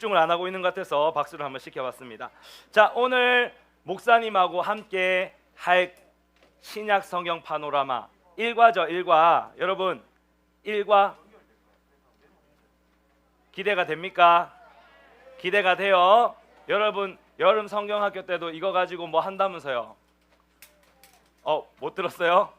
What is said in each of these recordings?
집중을 안 하고 있는 것 같아서 박수를 한번 시켜봤습니다. 자, 오늘 목사님하고 함께 할 신약 성경 파노라마 1과죠. 1과. 여러분 1과 기대가 됩니까? 기대가 돼요. 여러분 여름 성경학교 때도 이거 가지고 뭐 한다면서요? 못 들었어요?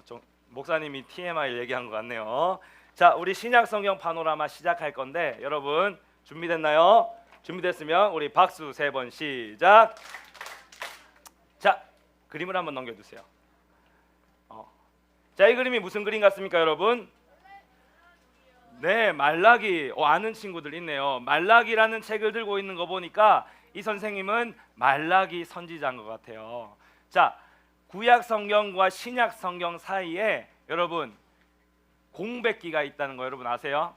좀 목사님이 TMI 얘기한 것 같네요. 자, 우리 신약 성경 파노라마 시작할 건데 여러분 준비됐나요? 준비됐으면 우리 박수 3번 시작. 자, 그림을 한번 넘겨주세요. 자, 이 그림이 무슨 그림 같습니까, 여러분? 네, 말라기. 아는 친구들 있네요. 말라기라는 책을 들고 있는 거 보니까 이 선생님은 말라기 선지자인 것 같아요. 자, 구약 성경과 신약 성경 사이에 여러분 공백기가 있다는 거 여러분 아세요?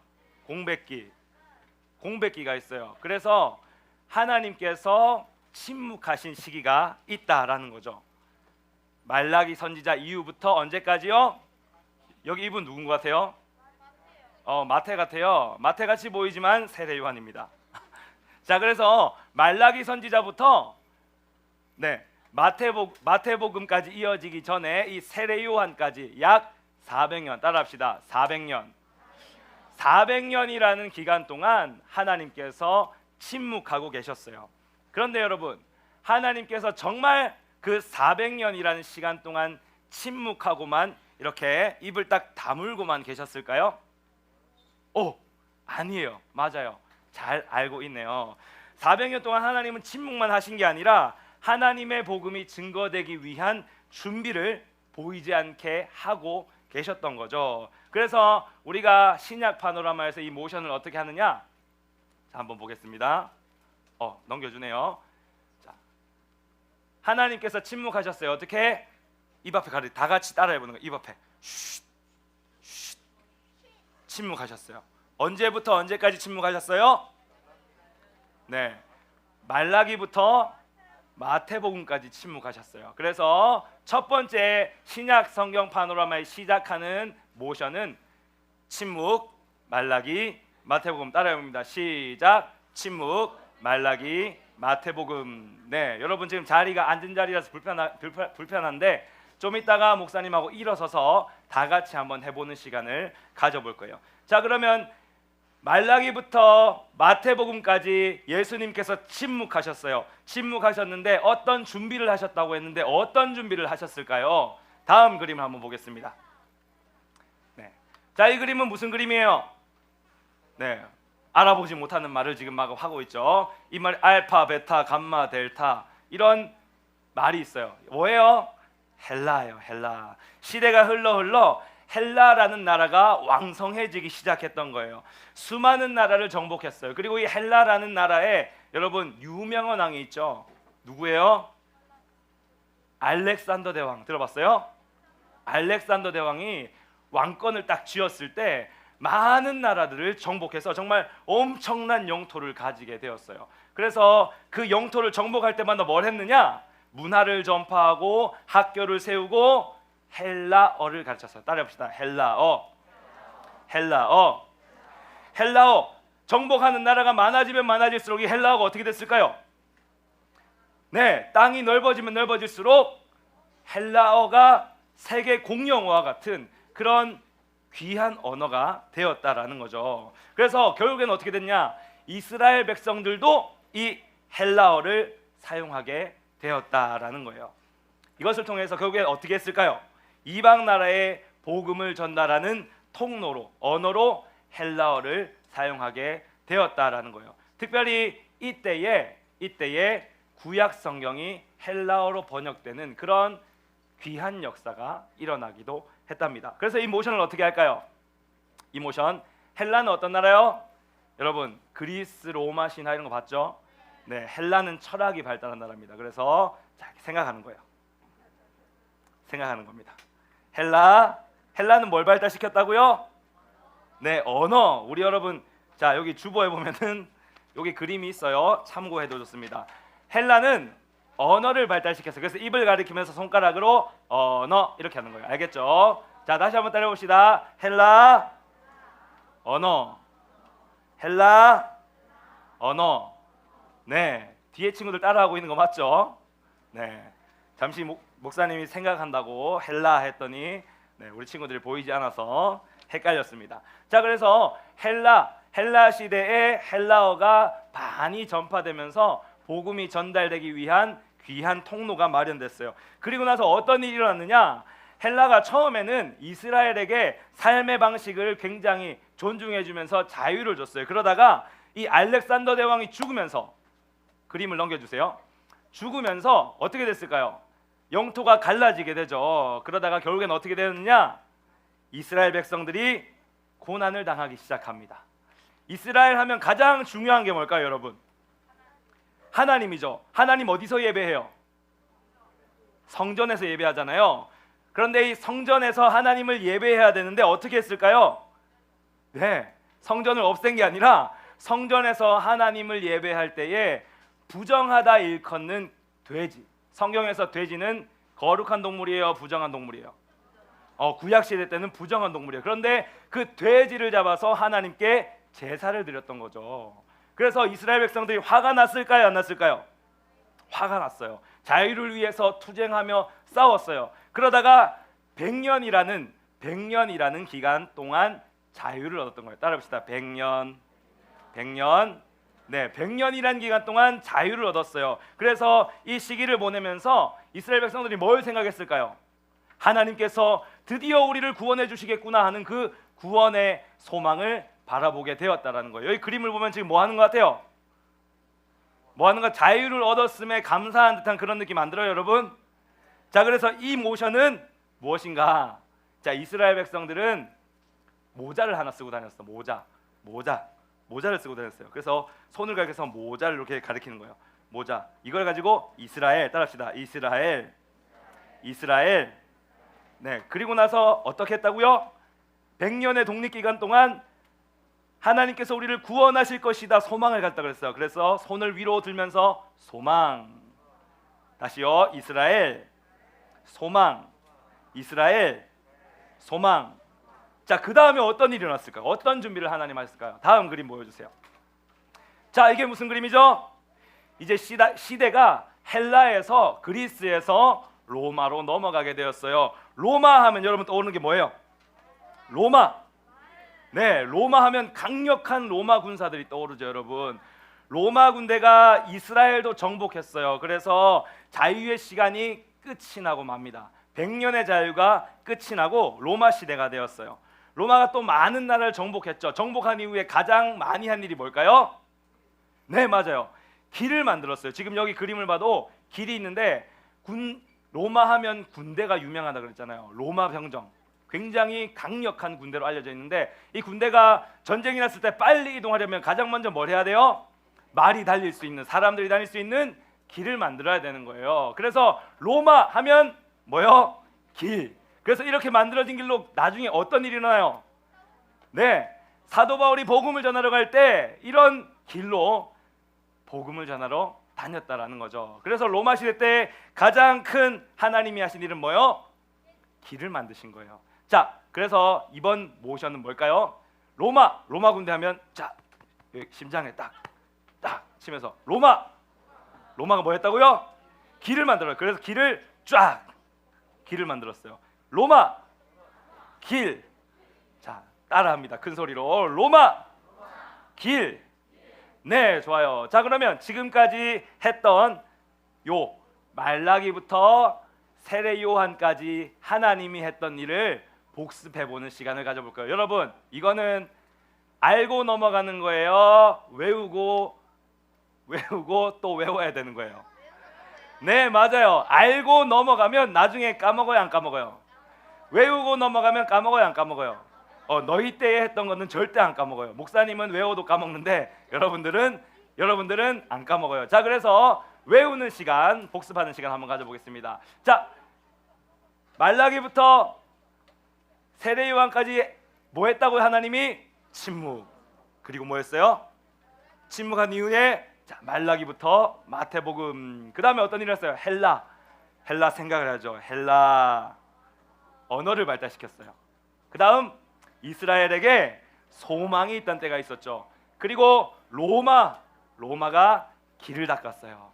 공백기가 있어요. 그래서 하나님께서 침묵하신 시기가 있다라는 거죠. 말라기 선지자 이후부터 언제까지요? 여기 이분 누군 것 같아요? 마태 같아요. 마태같이 보이지만 세례 요한입니다. 자, 그래서 말라기 선지자부터 마태복음까지 이어지기 전에 이 세례 요한까지 약 400년, 따라합시다. 400년이라는 기간 동안 하나님께서 침묵하고 계셨어요. 그런데 여러분, 하나님께서 정말 그 400년이라는 시간 동안 침묵하고만 이렇게 입을 딱 다물고만 계셨을까요? 아니에요. 맞아요. 잘 알고 있네요. 400년 동안 하나님은 침묵만 하신 게 아니라 하나님의 복음이 증거되기 위한 준비를 보이지 않게 하고 계셨던 거죠. 그래서 우리가 신약 파노라마에서 이 모션을 어떻게 하느냐? 자, 한번 보겠습니다. 넘겨주네요. 자, 하나님께서 침묵하셨어요. 어떻게? 입 앞에 가리 다 같이 따라해보는 거예요. 입 앞에 쉿, 침묵하셨어요. 언제부터 언제까지 침묵하셨어요? 네, 말라기부터 마태복음까지 침묵하셨어요. 그래서 첫 번째 신약 성경 파노라마에 시작하는 모션은 침묵, 말라기, 마태복음. 따라해봅니다. 시작. 침묵, 말라기, 마태복음. 네, 여러분 지금 자리가 앉은 자리라서 불편한데 좀 이따가 목사님하고 일어서서 다 같이 한번 해보는 시간을 가져볼 거예요. 자, 그러면 말라기부터 마태복음까지 예수님께서 침묵하셨어요. 침묵하셨는데 어떤 준비를 하셨다고 했는데 어떤 준비를 하셨을까요? 다음 그림을 한번 보겠습니다. 네. 자, 이 그림은 무슨 그림이에요? 네, 알아보지 못하는 말을 지금 막 하고 있죠. 이 말이 알파, 베타, 감마, 델타 이런 말이 있어요. 뭐예요? 헬라예요. 헬라. 시대가 흘러 헬라라는 나라가 왕성해지기 시작했던 거예요. 수많은 나라를 정복했어요. 그리고 이 헬라라는 나라에 여러분 유명한 왕이 있죠. 누구예요? 알렉산더 대왕. 들어봤어요? 알렉산더 대왕이 왕권을 딱 쥐었을 때 많은 나라들을 정복해서 정말 엄청난 영토를 가지게 되었어요. 그래서 그 영토를 정복할 때마다 뭘 했느냐? 문화를 전파하고 학교를 세우고 헬라어를 가르쳤어요. 따라해봅시다. 헬라어. 정복하는 나라가 많아지면 많아질수록 이 헬라어가 어떻게 됐을까요? 네, 땅이 넓어지면 넓어질수록 헬라어가 세계 공용어와 같은 그런 귀한 언어가 되었다라는 거죠. 그래서 결국에는 어떻게 됐냐? 이스라엘 백성들도 이 헬라어를 사용하게 되었다라는 거예요. 이것을 통해서 결국엔 어떻게 했을까요? 이방 나라에 복음을 전달하는 통로로, 언어로 헬라어를 사용하게 되었다라는 거예요. 특별히 이때에 구약 성경이 헬라어로 번역되는 그런 귀한 역사가 일어나기도 했답니다. 그래서 이 모션을 어떻게 할까요? 이 모션, 헬라는 어떤 나라요? 여러분 그리스, 로마 신화 이런 거 봤죠? 네, 헬라는 철학이 발달한 나라입니다. 그래서 자, 생각하는 거예요. 생각하는 겁니다. 헬라는 뭘 발달시켰다고요? 네, 언어. 우리 여러분, 자 여기 주보에 보면은 여기 그림이 있어요. 참고해도 좋습니다. 헬라는 언어를 발달시켰어요. 그래서 입을 가리키면서 손가락으로 언어 이렇게 하는 거예요. 알겠죠? 자, 다시 한번 따라해봅시다. 헬라 언어, 헬라 언어. 네, 뒤에 친구들 따라하고 있는 거 맞죠? 네, 잠시 목사님이 생각한다고 헬라 했더니 네, 우리 친구들이 보이지 않아서 헷갈렸습니다. 자, 그래서 헬라 시대에 헬라어가 많이 전파되면서 복음이 전달되기 위한 귀한 통로가 마련됐어요. 그리고 나서 어떤 일이 일어났느냐? 헬라가 처음에는 이스라엘에게 삶의 방식을 굉장히 존중해주면서 자유를 줬어요. 그러다가 이 알렉산더 대왕이 죽으면서, 그림을 넘겨주세요. 죽으면서 어떻게 됐을까요? 영토가 갈라지게 되죠. 그러다가 결국엔 어떻게 되느냐? 이스라엘 백성들이 고난을 당하기 시작합니다. 이스라엘 하면 가장 중요한 게 뭘까요, 여러분? 하나님이죠. 하나님 어디서 예배해요? 성전에서 예배하잖아요. 그런데 이 성전에서 하나님을 예배해야 되는데 어떻게 했을까요? 네, 성전을 없앤 게 아니라 성전에서 하나님을 예배할 때에 부정하다 일컫는 돼지. 성경에서 돼지는 거룩한 동물이에요, 부정한 동물이에요? 구약 시대 때는 부정한 동물이에요. 그런데 그 돼지를 잡아서 하나님께 제사를 드렸던 거죠. 그래서 이스라엘 백성들이 화가 났을까요, 안 났을까요? 화가 났어요. 자유를 위해서 투쟁하며 싸웠어요. 그러다가 100년이라는 기간 동안 자유를 얻었던 거예요. 따라합시다. 100년. 네, 100년이라는 기간 동안 자유를 얻었어요. 그래서 이 시기를 보내면서 이스라엘 백성들이 뭘 생각했을까요? 하나님께서 드디어 우리를 구원해 주시겠구나 하는 그 구원의 소망을 바라보게 되었다라는 거예요. 여기 그림을 보면 지금 뭐 하는 것 같아요? 뭐 하는 것? 자유를 얻었음에 감사한 듯한 그런 느낌 안 들어요, 여러분? 자, 그래서 이 모션은 무엇인가? 자, 이스라엘 백성들은 모자를 하나 쓰고 다녔어. 모자를 쓰고 다녔어요. 그래서 손을 가리켜서 모자를 이렇게 가리키는 거예요. 모자. 이걸 가지고 이스라엘, 따라합시다. 이스라엘. 네, 그리고 나서 어떻게 했다고요? 100년의 독립기간 동안 하나님께서 우리를 구원하실 것이다 소망을 갖다 그랬어요. 그래서 손을 위로 들면서 소망. 다시요. 이스라엘. 소망. 자, 그 다음에 어떤 일이 일어났을까요? 어떤 준비를 하나님 하셨을까요? 다음 그림 보여주세요. 자, 이게 무슨 그림이죠? 이제 시대가 헬라에서, 그리스에서 로마로 넘어가게 되었어요. 로마 하면 여러분 떠오르는 게 뭐예요? 로마. 네, 로마 하면 강력한 로마 군사들이 떠오르죠, 여러분. 로마 군대가 이스라엘도 정복했어요. 그래서 자유의 시간이 끝이 나고 맙니다. 100년의 자유가 끝이 나고 로마 시대가 되었어요. 로마가 또 많은 나라를 정복했죠. 정복한 이후에 가장 많이 한 일이 뭘까요? 네, 맞아요. 길을 만들었어요. 지금 여기 그림을 봐도 길이 있는데 로마 하면 군대가 유명하다 그랬잖아요. 로마 병정. 굉장히 강력한 군대로 알려져 있는데 이 군대가 전쟁이 났을 때 빨리 이동하려면 가장 먼저 뭘 해야 돼요? 말이 달릴 수 있는, 사람들이 다닐 수 있는 길을 만들어야 되는 거예요. 그래서 로마 하면 뭐요? 길. 그래서 이렇게 만들어진 길로 나중에 어떤 일이 일어나요? 네, 사도 바울이 복음을 전하러 갈 때 이런 길로 복음을 전하러 다녔다라는 거죠. 그래서 로마 시대 때 가장 큰 하나님이 하신 일은 뭐요? 길을 만드신 거예요. 자, 그래서 이번 모션은 뭘까요? 로마 군대 하면 자, 여기 심장에 딱 치면서 로마가 뭐 했다고요? 길을 만들어요. 그래서 길을 만들었어요. 로마 길. 자, 따라합니다. 큰 소리로. 로마 길. 네, 좋아요. 자, 그러면 지금까지 했던 요 말라기부터 세례 요한까지 하나님이 했던 일을 복습해보는 시간을 가져볼까요? 여러분, 이거는 알고 넘어가는 거예요? 외우고 또 외워야 되는 거예요? 네, 맞아요. 알고 넘어가면 나중에 까먹어요, 안 까먹어요? 외우고 넘어가면 까먹어요, 안 까먹어요? 너희 때에 했던 거는 절대 안 까먹어요. 목사님은 외워도 까먹는데 여러분들은 안 까먹어요. 자, 그래서 외우는 시간, 복습하는 시간 한번 가져보겠습니다. 자, 말라기부터 세례 요한까지 뭐 했다고요? 하나님이 침묵. 그리고 뭐 했어요? 침묵한 이후에 자, 말라기부터 마태복음. 그 다음에 어떤 일이 있었어요? 헬라 생각을 하죠. 헬라 언어를 발달시켰어요. 그 다음 이스라엘에게 소망이 있던 때가 있었죠. 그리고 로마 로마가 길을 닦았어요.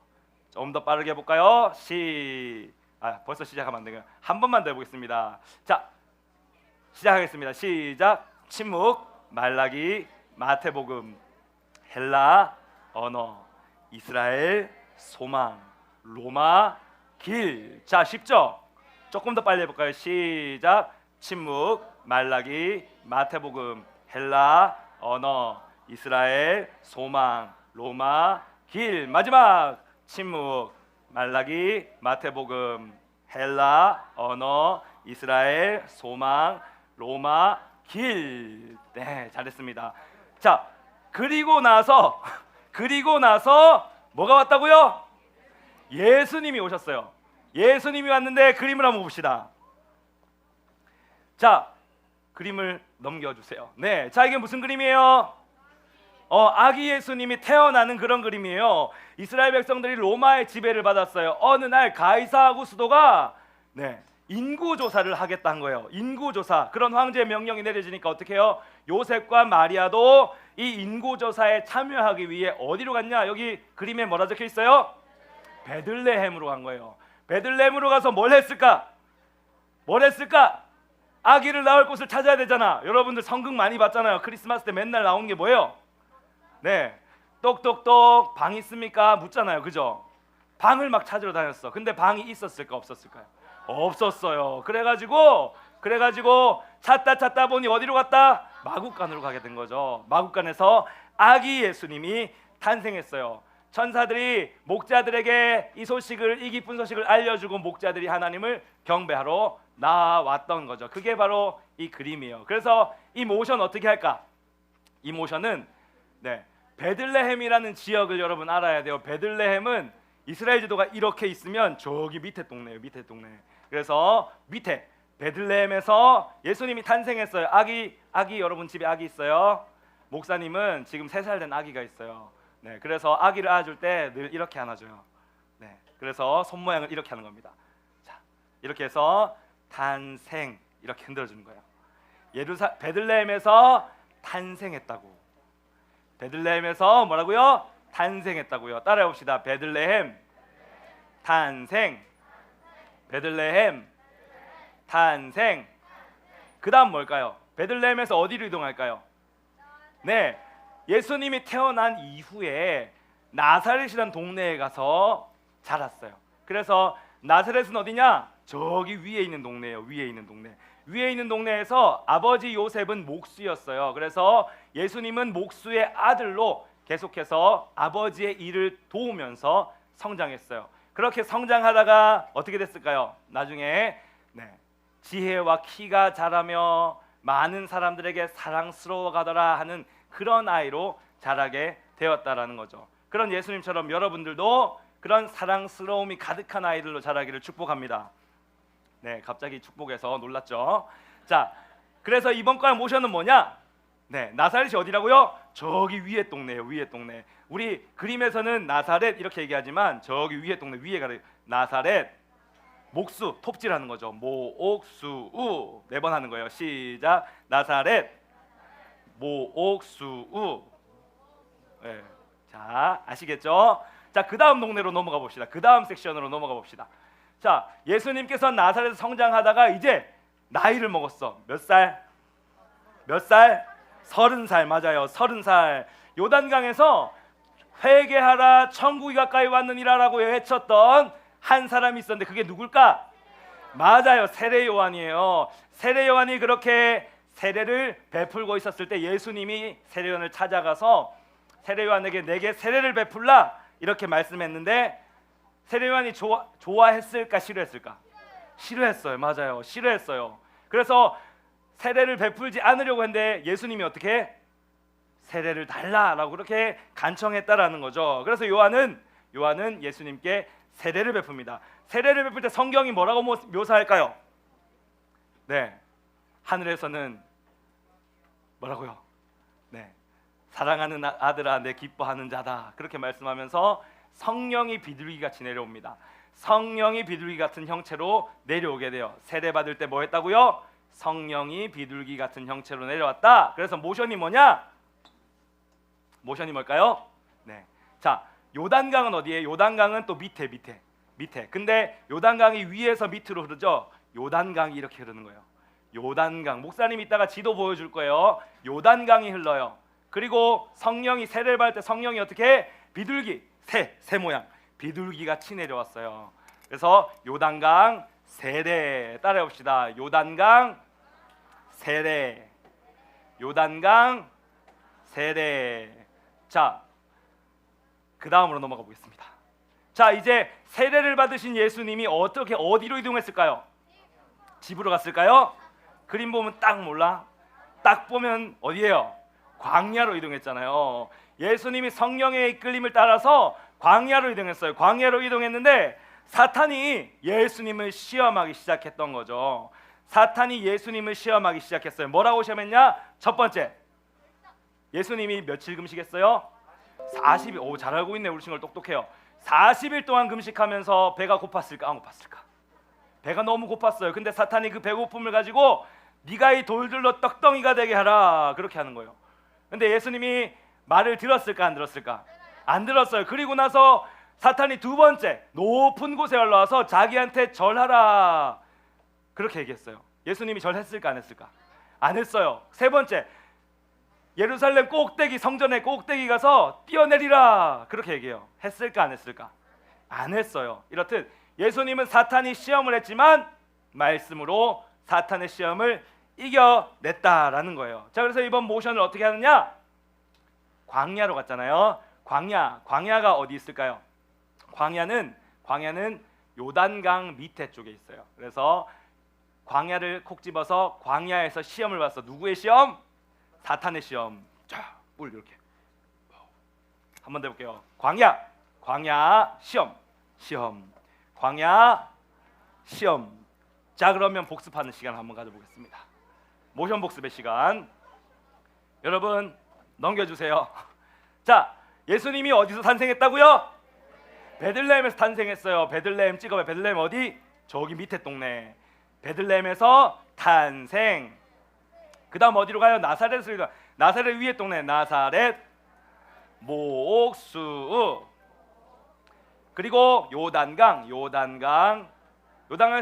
좀 더 빠르게 해볼까요? 벌써 시작하면 안 되고요. 한 번만 더 해보겠습니다. 자, 시작하겠습니다. 시작. 침묵, 말라기, 마태복음, 헬라 언어, 이스라엘 소망, 로마 길. 자, 쉽죠? 조금 더 빨리 해볼까요? 시작. 침묵, 말라기, 마태복음, 헬라 언어, 이스라엘 소망, 로마 길. 마지막. 침묵, 말라기, 마태복음, 헬라 언어, 이스라엘 소망, 로마 길. 네, 잘했습니다. 자, 그리고 나서 뭐가 왔다고요? 예수님이 오셨어요. 예수님이 왔는데 그림을 한번 봅시다. 자, 그림을 넘겨주세요. 네, 자, 이게 무슨 그림이에요? 아기 예수님이 태어나는 그런 그림이에요. 이스라엘 백성들이 로마의 지배를 받았어요. 어느 날 가이사 아구스도가 인구 조사를 하겠다는 거예요. 인구 조사. 그런 황제의 명령이 내려지니까 어떻게 해요? 요셉과 마리아도 이 인구 조사에 참여하기 위해 어디로 갔냐? 여기 그림에 뭐라 적혀 있어요? 베들레헴으로 간 거예요. 베들레헴으로 가서 뭘 했을까? 아기를 낳을 곳을 찾아야 되잖아. 여러분들 성극 많이 봤잖아요. 크리스마스 때 맨날 나오는 게 뭐예요? 네, 똑똑똑 방 있습니까? 묻잖아요. 그죠? 방을 막 찾으러 다녔어. 근데 방이 있었을까 없었을까요? 없었어요. 그래가지고 찾다 보니 어디로 갔다? 마국간으로 가게 된 거죠. 마국간에서 아기 예수님이 탄생했어요. 천사들이 목자들에게 이 기쁜 소식을 알려주고 목자들이 하나님을 경배하러 나왔던 거죠. 그게 바로 이 그림이에요. 그래서 이 모션 어떻게 할까? 이 모션은 베들레헴이라는 지역을 여러분 알아야 돼요. 베들레헴은 이스라엘 지도가 이렇게 있으면 저기 밑에 동네예요. 밑에 동네. 그래서 밑에 베들레헴에서 예수님이 탄생했어요. 아기 여러분 집에 아기 있어요? 목사님은 지금 3살 된 아기가 있어요. 네, 그래서 아기를 안아줄 때 늘 이렇게 안아줘요. 네, 그래서 손 모양을 이렇게 하는 겁니다. 자, 이렇게 해서 탄생 이렇게 흔들어주는 거예요. 베들레헴에서 탄생했다고. 베들레헴에서 뭐라고요? 탄생했다고요. 따라해 봅시다. 베들레헴 탄생. 베들레헴 탄생. 그 다음 뭘까요? 베들레헴에서 어디로 이동할까요? 네, 예수님이 태어난 이후에 나사렛이라는 동네에 가서 자랐어요. 그래서 나사렛은 어디냐? 저기 위에 있는 동네예요. 위에 있는 동네에서 아버지 요셉은 목수였어요. 그래서 예수님은 목수의 아들로 계속해서 아버지의 일을 도우면서 성장했어요. 그렇게 성장하다가 어떻게 됐을까요? 나중에 지혜와 키가 자라며 많은 사람들에게 사랑스러워가더라 하는 그런 아이로 자라게 되었다라는 거죠. 그런 예수님처럼 여러분들도 그런 사랑스러움이 가득한 아이들로 자라기를 축복합니다. 네, 갑자기 축복해서 놀랐죠. 자, 그래서 이번 거 모션은 뭐냐? 네, 나사렛이 어디라고요? 저기 위에 동네예요. 위에 동네. 우리 그림에서는 나사렛 이렇게 얘기하지만 저기 위에 동네 위에 가래. 나사렛 목수 톱질하는 거죠. 모옥수우 4번 하는 거예요. 시작. 나사렛 모옥수우. 네. 자, 아시겠죠? 자, 그 다음 동네로 넘어가 봅시다. 그 다음 섹션으로 넘어가 봅시다. 자, 예수님께서 나사렛에서 성장하다가 이제 나이를 먹었어. 몇 살? 30살. 맞아요. 30살. 요단강에서 회개하라 천국이 가까이 왔느니라라고 외쳤던 한 사람이 있었는데 그게 누굴까? 맞아요. 세례 요한이에요. 세례 요한이 그렇게 세례를 베풀고 있었을 때 예수님이 세례 요한을 찾아가서 세례 요한에게 내게 세례를 베풀라 이렇게 말씀했는데 세례 요한이 좋아했을까 싫어했을까? 싫어했어요. 맞아요. 싫어했어요. 그래서 세례를 베풀지 않으려고 했는데 예수님이 어떻게 세례를 달라라고 그렇게 간청했다라는 거죠. 그래서 요한은 예수님께 세례를 베풉니다. 세례를 베풀 때 성경이 뭐라고 묘사할까요? 네, 하늘에서는 뭐라고요? 네, 사랑하는 아들아 내 기뻐하는 자다 그렇게 말씀하면서 성령이 비둘기같이 내려옵니다. 성령이 비둘기 같은 형체로 내려오게 돼요. 세례 받을 때 뭐 했다고요? 성령이 비둘기 같은 형체로 내려왔다. 그래서 모션이 뭐냐? 모션이 뭘까요? 네, 자, 요단강은 어디에? 요단강은 또 밑에. 근데 요단강이 위에서 밑으로 흐르죠. 요단강이 이렇게 흐르는 거예요. 요단강. 목사님 이따가 지도 보여줄 거예요. 요단강이 흘러요. 그리고 성령이 세례를 받을 때 성령이 어떻게 해? 비둘기, 새 모양 비둘기가 치 내려왔어요. 그래서 요단강 세례 따라해 봅시다. 요단강 세례. 요단강 세례. 자, 그 다음으로 넘어가 보겠습니다. 자, 이제 세례를 받으신 예수님이 어디로 이동했을까요? 집으로 갔을까요? 그림 보면 딱 몰라? 딱 보면 어디예요? 광야로 이동했잖아요. 예수님이 성령의 이끌림을 따라서 광야로 이동했어요. 광야로 이동했는데 사탄이 예수님을 시험하기 시작했던 거죠. 사탄이 예수님을 시험하기 시작했어요. 뭐라고 시험했냐? 첫 번째, 예수님이 며칠 금식했어요? 40일. 오, 잘 알고 있네. 우리 친구들 똑똑해요. 40일 동안 금식하면서 배가 고팠을까? 안 고팠을까? 배가 너무 고팠어요. 근데 사탄이 그 배고픔을 가지고 네가 이 돌들로 떡덩이가 되게 하라, 그렇게 하는 거예요. 근데 예수님이 말을 들었을까? 안 들었을까? 안 들었어요. 그리고 나서 사탄이 두 번째, 높은 곳에 올라와서 자기한테 절하라, 그렇게 얘기했어요. 예수님이 절했을까? 안 했을까? 안 했어요. 세 번째, 예루살렘 꼭대기, 성전의 꼭대기 가서 뛰어내리라, 그렇게 얘기해요. 했을까? 안 했을까? 안 했어요. 이렇듯 예수님은 사탄이 시험을 했지만 말씀으로 사탄의 시험을 이겨냈다라는 거예요. 자, 그래서 이번 모션을 어떻게 하느냐? 광야로 갔잖아요. 광야가 어디 있을까요? 광야는 요단강 밑에 쪽에 있어요. 그래서 광야를 콕 집어서 광야에서 시험을 봤어. 누구의 시험? 사탄의 시험. 자, 물 이렇게 한 번 더 해볼게요. 광야 시험. 광야 시험. 자, 그러면 복습하는 시간 한번 가져보겠습니다. 모션 복습의 시간. 여러분 넘겨주세요. 자, 예수님이 어디서 탄생했다고요? 베들레헴에서 탄생했어요. 베들레헴 찍어봐요. 베들레헴 어디? 저기 밑에 동네. 베들레헴에서 탄생. 그 다음 어디로 가요? 나사렛으로 가요. 나사렛 위에 동네. 나사렛 목수. 그리고 요단강에서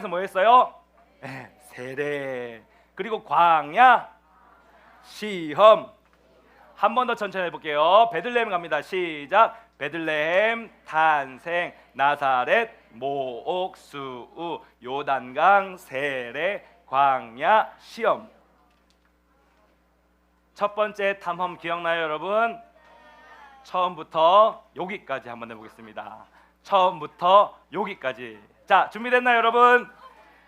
뭐 했어요? 세례. 그리고 광야 시험. 한 번 더 천천히 해볼게요. 베들레헴 갑니다. 시작. 베들레헴 탄생. 나사렛 목수. 요단강 세례. 광야 시험. 첫 번째 탐험 기억나요, 여러분? 처음부터 여기까지 한번 해보겠습니다. 처음부터 여기까지. 자, 준비됐나요, 여러분?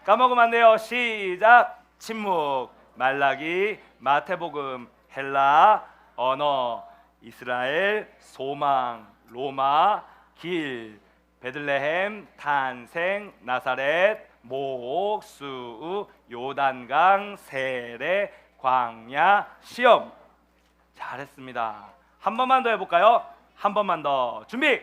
까먹으면 안 돼요. 시작. 침묵. 말라기. 마태복음. 헬라 언어. 이스라엘 소망. 로마 길. 베들레헴 탄생. 나사렛 목수. 요단강 세례. 광야 시험. 잘했습니다. 한 번만 더 해볼까요? 한 번만 더. 준비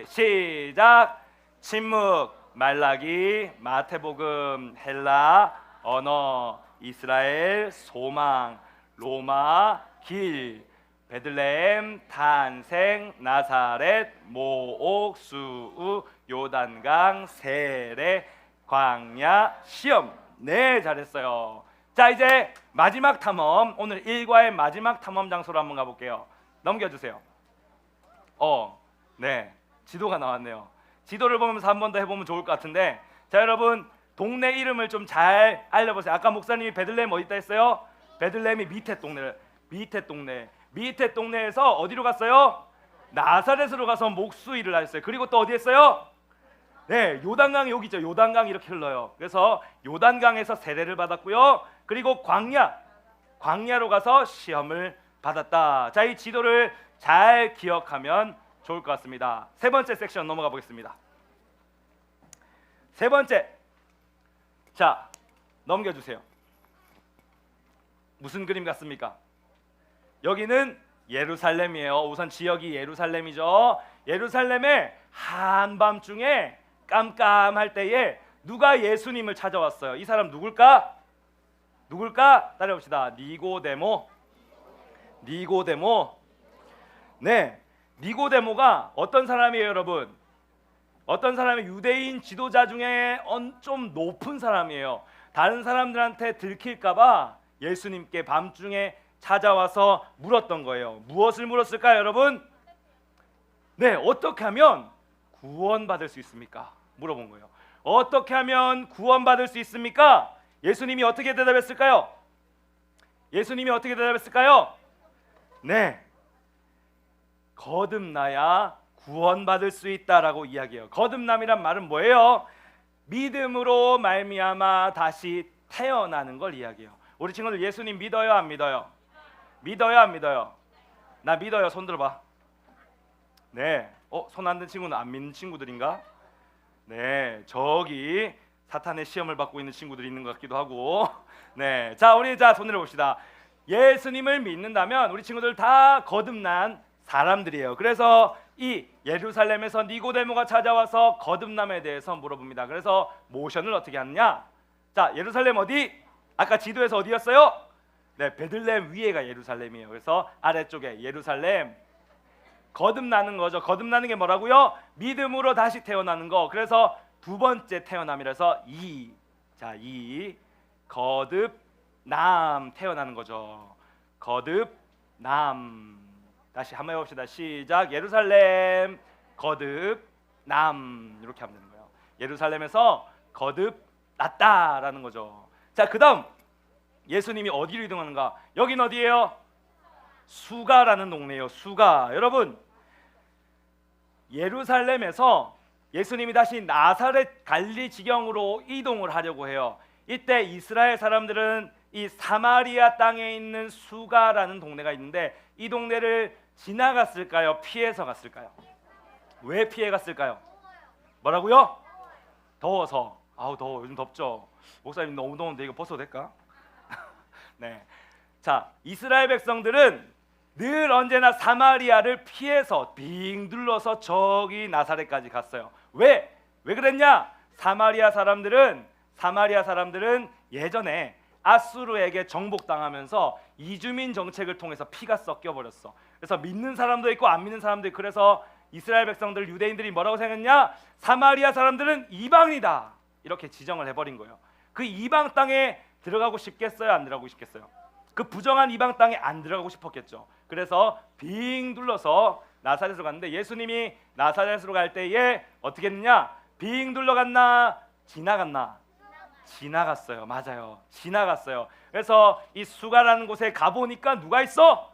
시작. 침묵. 말라기. 마태복음. 헬라 언어. 이스라엘 소망. 로마 길. 베들레헴 탄생. 나사렛 목수. 요단강 세례. 광야 시험. 네, 잘했어요. 자, 이제 마지막 탐험, 오늘 일과의 마지막 탐험 장소로 한번 가볼게요. 넘겨주세요. 네, 지도가 나왔네요. 지도를 보면서 한 번 더 해보면 좋을 것 같은데, 자, 여러분 동네 이름을 좀 잘 알려보세요. 아까 목사님이 베들레헴 어디 있다 했어요? 베들레헴이 밑에 동네에서 어디로 갔어요? 나사렛으로 가서 목수 일을 하셨어요. 그리고 또 어디 했어요? 네, 요단강이 여기 있죠. 요단강이 이렇게 흘러요. 그래서 요단강에서 세례를 받았고요. 그리고 광야로 가서 시험을 받았다. 자, 이 지도를 잘 기억하면 좋을 것 같습니다. 세 번째 섹션 넘어가 보겠습니다. 세 번째, 자, 넘겨주세요. 무슨 그림 같습니까? 여기는 예루살렘이에요. 우선 지역이 예루살렘이죠. 예루살렘에 한밤중에 깜깜할 때에 누가 예수님을 찾아왔어요? 이 사람 누굴까? 따라해봅시다. 니고데모. 네, 니고데모가 어떤 사람이에요, 여러분? 어떤 사람이 유대인 지도자 중에 좀 높은 사람이에요. 다른 사람들한테 들킬까봐 예수님께 밤중에 찾아와서 물었던 거예요. 무엇을 물었을까요, 여러분? 네, 어떻게 하면 구원받을 수 있습니까? 물어본 거예요. 어떻게 하면 구원받을 수 있습니까? 예수님이 어떻게 대답했을까요? 예수님이 어떻게 대답했을까요? 네, 거듭나야 구원받을 수 있다라고 이야기해요. 거듭남이란 말은 뭐예요? 믿음으로 말미암아 다시 태어나는 걸 이야기해요. 우리 친구들 예수님 믿어요, 안 믿어요? 믿어요, 안 믿어요? 나 믿어요. 손 들어봐. 네, 손 안 든 친구는 안 믿는 친구들인가? 네, 저기 사탄의 시험을 받고 있는 친구들이 있는 것 같기도 하고. 네, 자, 우리 손 들어봅시다. 예수님을 믿는다면 우리 친구들 다 거듭난 사람들이에요. 그래서 이 예루살렘에서 니고데모가 찾아와서 거듭남에 대해서 물어봅니다. 그래서 모션을 어떻게 하느냐? 자, 예루살렘 어디? 아까 지도에서 어디였어요? 네, 베들레헴 위에가 예루살렘이에요. 그래서 아래쪽에 예루살렘, 거듭나는 거죠. 거듭나는 게 뭐라고요? 믿음으로 다시 태어나는 거. 그래서 두 번째 태어남이라서 거듭남, 태어나는 거죠. 거듭남. 다시 한번 해봅시다. 시작. 예루살렘 거듭남, 이렇게 하면 되는 거예요. 예루살렘에서 거듭났다라는 거죠. 자, 그 다음 예수님이 어디로 이동하는가? 여긴 어디예요? 수가라는 동네예요. 수가. 여러분, 예루살렘에서 예수님이 다시 나사렛 갈리 지경으로 이동을 하려고 해요. 이때 이스라엘 사람들은 이 사마리아 땅에 있는 수가라는 동네가 있는데 이 동네를 지나갔을까요? 피해서 갔을까요? 왜 피해 갔을까요? 뭐라고요? 더워서. 아우, 더워. 요즘 덥죠. 목사님 너무 더운데 이거 벗어도 될까? 네. 자, 이스라엘 백성들은 늘 언제나 사마리아를 피해서 빙 둘러서 저기 나사렛까지 갔어요. 왜 그랬냐? 사마리아 사람들은 예전에 아수르에게 정복당하면서 이주민 정책을 통해서 피가 섞여 버렸어. 그래서 믿는 사람도 있고 안 믿는 사람도 있고, 그래서 이스라엘 백성들, 유대인들이 뭐라고 생각했냐? 사마리아 사람들은 이방이다, 이렇게 지정을 해버린 거예요. 그 이방 땅에 들어가고 싶겠어요, 안 들어가고 싶겠어요? 그 부정한 이방 땅에 안 들어가고 싶었겠죠. 그래서 빙 둘러서 나사렛으로 갔는데 예수님이 나사렛으로 갈 때에 어떻게 했느냐? 빙 둘러갔나? 지나갔나? 지나갔어요. 맞아요. 지나갔어요. 그래서 이 수가라는 곳에 가보니까 누가 있어?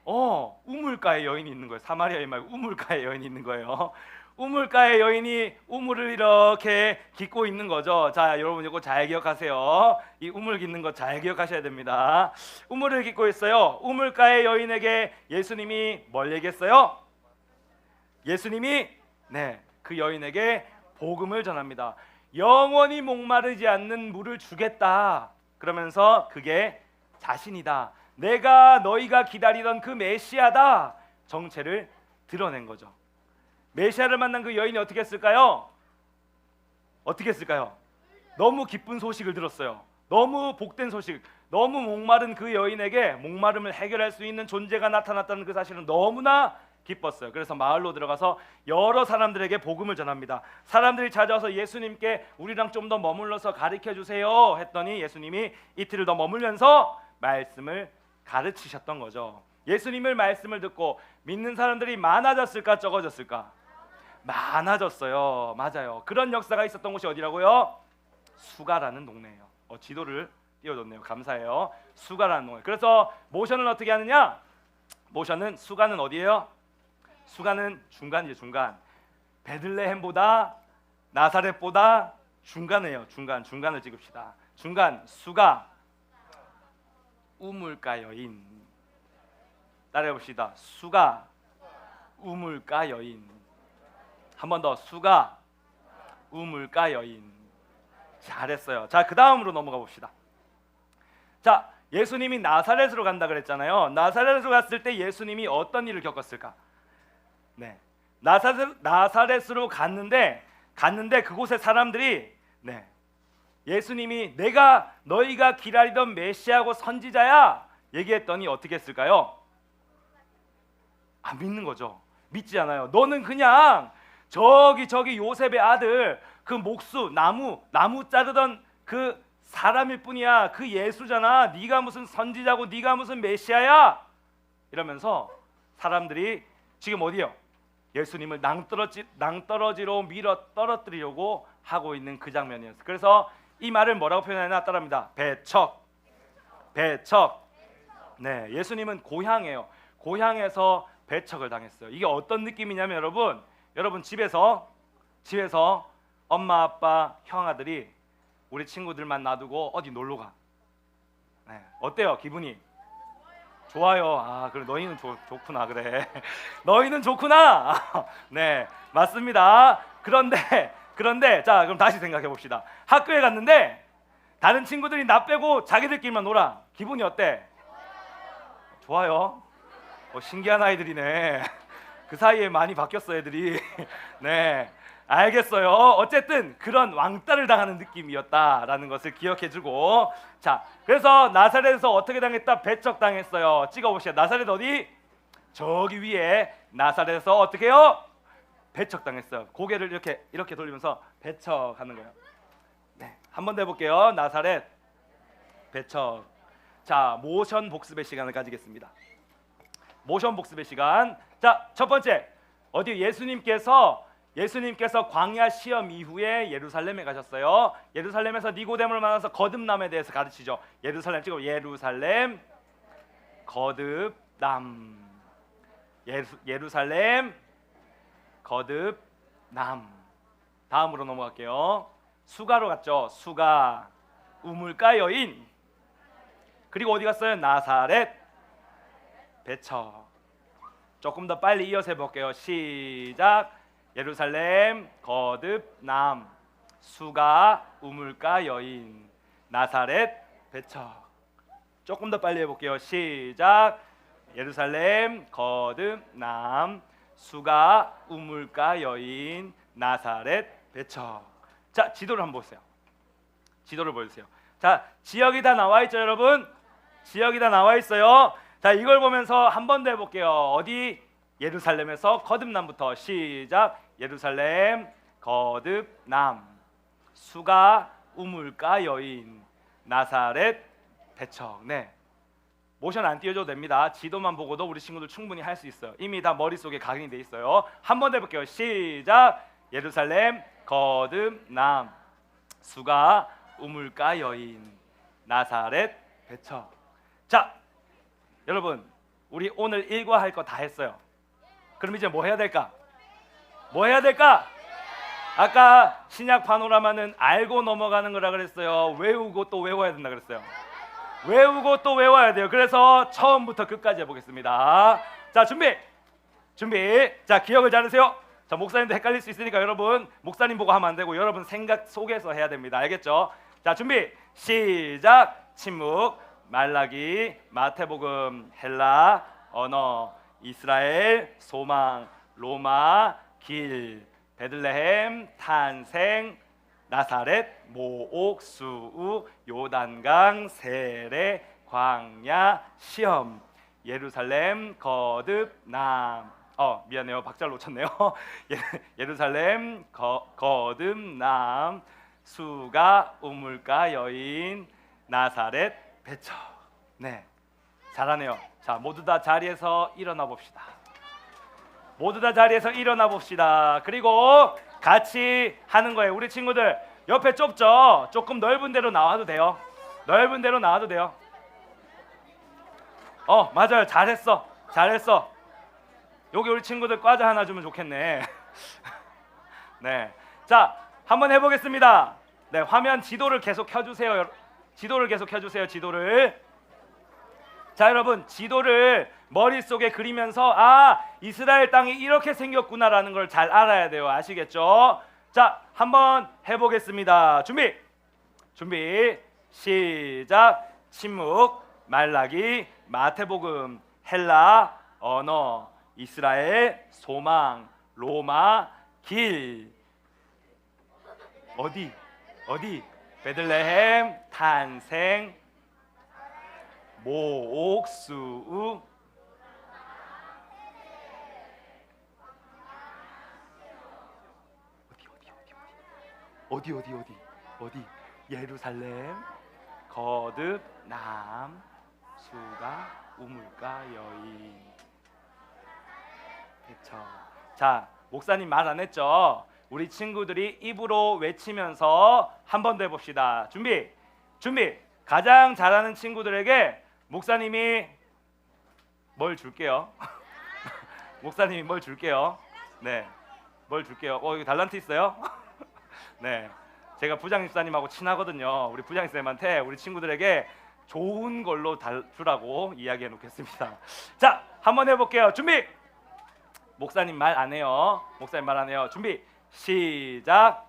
우물가에 여인이 있는 거예요. 사마리아 여인 말고 우물가에 여인이 있는 거예요. 우물가에 여인이 우물을 이렇게 깃고 있는 거죠. 자, 여러분 이거 잘 기억하세요. 이 우물 깃는 거 잘 기억하셔야 됩니다. 우물을 깃고 있어요. 우물가의 여인에게 예수님이 뭘 얘기했어요? 예수님이 그 여인에게 복음을 전합니다. 영원히 목마르지 않는 물을 주겠다. 그러면서 그게 자신이다. 내가 너희가 기다리던 그 메시아다. 정체를 드러낸 거죠. 메시아를 만난 그 여인이 어떻게 했을까요? 너무 기쁜 소식을 들었어요. 너무 복된 소식. 너무 목마른 그 여인에게 목마름을 해결할 수 있는 존재가 나타났다는 그 사실은 너무나 기뻤어요. 그래서 마을로 들어가서 여러 사람들에게 복음을 전합니다. 사람들이 찾아와서 예수님께 우리랑 좀 더 머물러서 가르쳐 주세요 했더니 예수님이 이틀을 더 머물면서 말씀을 가르치셨던 거죠. 예수님의 말씀을 듣고 믿는 사람들이 많아졌을까, 적어졌을까? 많아졌어요. 맞아요. 그런 역사가 있었던 곳이 어디라고요? 수가라는 동네예요. 지도를 띄워줬네요. 감사해요. 수가라는 동네. 그래서 모션을 어떻게 하느냐? 수가는 어디예요? 수가는 중간이죠. 중간. 베들레헴보다 나사렛보다 중간이에요. 중간을 찍읍시다. 중간. 수가. 우물가 여인. 따라해봅시다. 수가. 우물가 여인. 한 번 더. 수가. 우물가 여인. 잘했어요. 자, 그 다음으로 넘어가 봅시다. 자, 예수님이 나사렛으로 간다 그랬잖아요. 나사렛으로 갔을 때 예수님이 어떤 일을 겪었을까? 나사렛으로 갔는데 그곳의 사람들이 예수님이 너희가 기다리던 메시아고 선지자야 얘기했더니 어떻게 했을까요? 안 믿는 거죠. 믿지 않아요. 너는 그냥 저기 요셉의 아들 그 목수 나무 자르던 그 사람일 뿐이야. 그 예수잖아. 네가 무슨 선지자고 네가 무슨 메시아야? 이러면서 사람들이 지금 어디요? 예수님을 낭떠러지로 밀어 떨어뜨리려고 하고 있는 그 장면이었어요. 그래서 이 말을 뭐라고 표현하나 따라합니다. 배척. 네, 예수님은 고향이에요. 고향에서 배척을 당했어요. 이게 어떤 느낌이냐면 여러분 집에서 엄마 아빠 형아들이 우리 친구들만 놔두고 어디 놀러 가. 네, 어때요 기분이? 좋아요. 아 그래 너희는 좋구나. 그래 너희는 좋구나. 네 맞습니다. 그런데 자 그럼 다시 생각해 봅시다. 학교에 갔는데 다른 친구들이 나 빼고 자기들끼리만 놀아. 기분이 어때? 좋아요. 신기한 아이들이네. 그 사이에 많이 바뀌었어 애들이. 네 알겠어요. 어쨌든 그런 왕따를 당하는 느낌이었다라는 것을 기억해주고, 자 그래서 나사렛에서 어떻게 당했다? 배척당했어요. 찍어보시죠. 나사렛 어디? 저기 위에 나사렛에서 어떻게 해요? 배척당했어요. 고개를 이렇게 돌리면서 배척하는 거예요. 네, 한 번 더 해볼게요. 나사렛 배척. 자 모션 복습의 시간을 가지겠습니다. 모션 복습의 시간. 자 첫 번째 어디? 예수님께서 광야 시험 이후에 예루살렘에 가셨어요. 예루살렘에서 니고데모를 만나서 거듭남에 대해서 가르치죠. 예루살렘 찍어. 예루살렘 거듭남. 예루살렘 거듭남. 다음으로 넘어갈게요. 수가로 갔죠. 수가 우물가 여인. 그리고 어디 갔어요? 나사렛 배척. 조금 더 빨리 이어서 해볼게요. 시작. 예루살렘 거듭남. 수가 우물가 여인. 나사렛 배척. 조금 더 빨리 해볼게요. 시작. 예루살렘 거듭남. 수가 우물가 여인. 나사렛 배척. 자 지도를 한번 보세요. 지도를 보여주세요. 자 지역이 다 나와 있죠 여러분? 지역이 다 나와 있어요. 자 이걸 보면서 한 번 더 해볼게요. 어디? 예루살렘에서 거듭남부터 시작. 예루살렘 거듭남. 수가 우물가 여인. 나사렛 배척. 네 모션 안 띄워줘도 됩니다. 지도만 보고도 우리 친구들 충분히 할 수 있어요. 이미 다 머릿속에 각인이 돼 있어요. 한 번 더 해볼게요. 시작. 예루살렘 거듭남. 수가 우물가 여인. 나사렛 배척. 자 여러분 우리 오늘 일과할 거 다 했어요. 그럼 이제 뭐 해야 될까? 아까 신약 파노라마는 알고 넘어가는 거라 그랬어요. 외우고 또 외워야 된다 그랬어요. 외우고 또 외워야 돼요. 그래서 처음부터 끝까지 해보겠습니다. 자 준비. 자 기억을 잘하세요. 자 목사님도 헷갈릴 수 있으니까 여러분 목사님 보고 하면 안 되고 여러분 생각 속에서 해야 됩니다. 알겠죠? 자 준비 시작. 침묵. 말라기, 마태복음, 헬라, 언어, 이스라엘, 소망, 로마, 길, 베들레헴, 탄생, 나사렛, 모옥, 수우, 요단강, 세례, 광야, 시험, 예루살렘, 거듭남. 미안해요. 박자를 놓쳤네요. 예루살렘, 거듭남, 수가 우물가 여인, 나사렛 배척. 네, 잘하네요. 자, 모두 다 자리에서 일어나 봅시다. 그리고 같이 하는 거예요. 우리 친구들 옆에 좁죠? 조금 넓은 데로 나와도 돼요. 맞아요. 잘했어. 여기 우리 친구들 과자 하나 주면 좋겠네. 네, 자 한번 해보겠습니다. 네, 화면 지도를 계속 켜주세요. 지도를. 자 여러분 지도를 머릿속에 그리면서 이스라엘 땅이 이렇게 생겼구나라는 걸 잘 알아야 돼요. 아시겠죠? 자 한번 해보겠습니다. 준비 시작. 침묵. 말라기, 마태복음, 헬라, 언어, 이스라엘, 소망, 로마, 길. 어디? 베들레헴, 탄생, 모옥, 수우. 어디? 예루살렘 거듭남 수가 우물가 여인. 그렇죠. 자, 목사님 말 안 했죠? 우리 친구들이 입으로 외치면서 한 번 더 해봅시다. 준비. 가장 잘하는 친구들에게 목사님이 뭘 줄게요. 목사님이 뭘 줄게요. 네, 뭘 줄게요. 여기 달란트 있어요? 네, 제가 부장집사님하고 친하거든요. 우리 부장집사님한테 우리 친구들에게 좋은 걸로 주라고 이야기해 놓겠습니다. 자, 한번 해볼게요. 준비. 목사님 말 안 해요. 준비. 시작.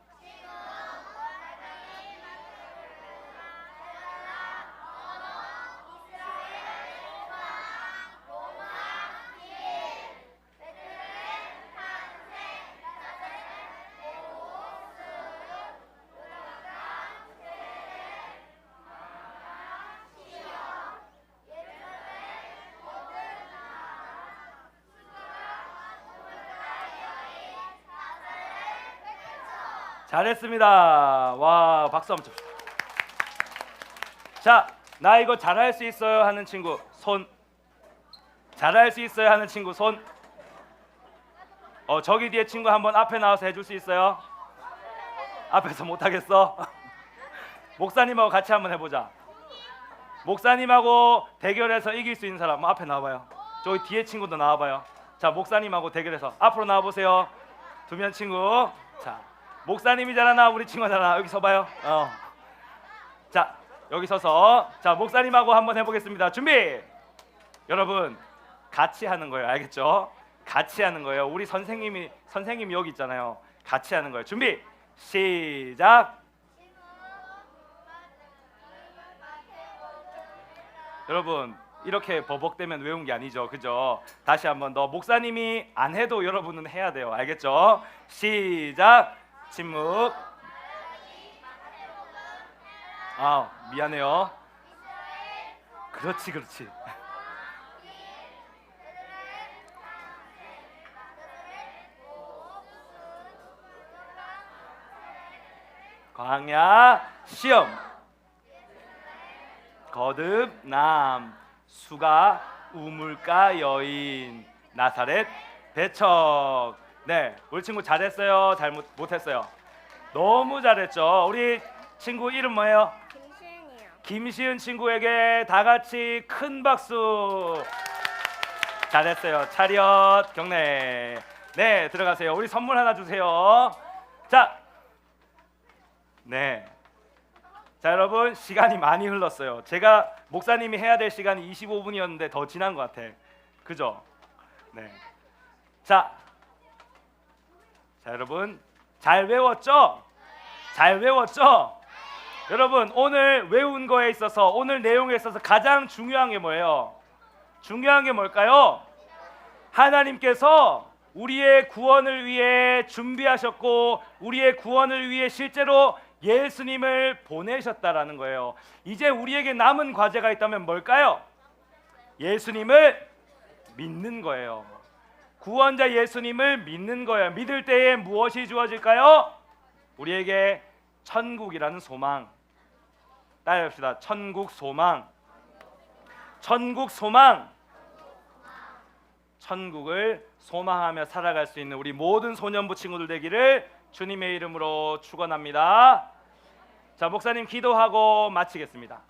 잘했습니다. 와, 박수 한번 칩시다. 자, 나 이거 잘할 수 있어요 하는 친구 손. 잘할 수 있어요 하는 친구 손. 저기 뒤에 친구 한번 앞에 나와서 해줄 수 있어요? 앞에서 못하겠어? 목사님하고 같이 한번 해보자. 목사님하고 대결해서 이길 수 있는 사람 앞에 나와봐요. 저기 뒤에 친구도 나와봐요. 자, 목사님하고 대결해서 앞으로 나와보세요. 두면 친구. 자, 목사님이 잘하나 우리 친구가 잘하나 여기 서봐요. 자, 여기 서서 자, 목사님하고 한번 해보겠습니다. 준비. 여러분 같이 하는 거예요. 알겠죠? 같이 하는 거예요. 우리 선생님이 여기 있잖아요. 같이 하는 거예요. 준비. 시작. 여러분 이렇게 버벅대면 외운 게 아니죠. 그죠? 다시 한번 더. 목사님이 안 해도 여러분은 해야 돼요. 알겠죠? 시작. 침묵. 미안해요. 그렇지. 광야 시험 거듭남 수가 우물가 여인 나사렛 배척. 네, 우리 친구 잘했어요? 못했어요? 너무 잘했죠. 우리 친구 이름 뭐예요? 김시은이요. 김시은 친구에게 다 같이 큰 박수. 잘했어요. 차렷 경례. 네, 들어가세요. 우리 선물 하나 주세요. 자, 네. 자, 여러분 시간이 많이 흘렀어요. 제가 목사님이 해야 될 시간이 25분이었는데 더 지난 것 같아. 그죠? 네. 자, 여러분 잘 외웠죠? 여러분 오늘 외운 거에 있어서 오늘 내용에 있어서 가장 중요한 게 뭐예요? 중요한 게 뭘까요? 하나님께서 우리의 구원을 위해 준비하셨고 우리의 구원을 위해 실제로 예수님을 보내셨다라는 거예요. 이제 우리에게 남은 과제가 있다면 뭘까요? 예수님을 믿는 거예요. 구원자 예수님을 믿는 거예요. 믿을 때에 무엇이 주어질까요? 우리에게 천국이라는 소망. 따라합시다. 천국 소망. 천국을 소망하며 살아갈 수 있는 우리 모든 소년부 친구들 되기를 주님의 이름으로 축원합니다. 자, 목사님 기도하고 마치겠습니다.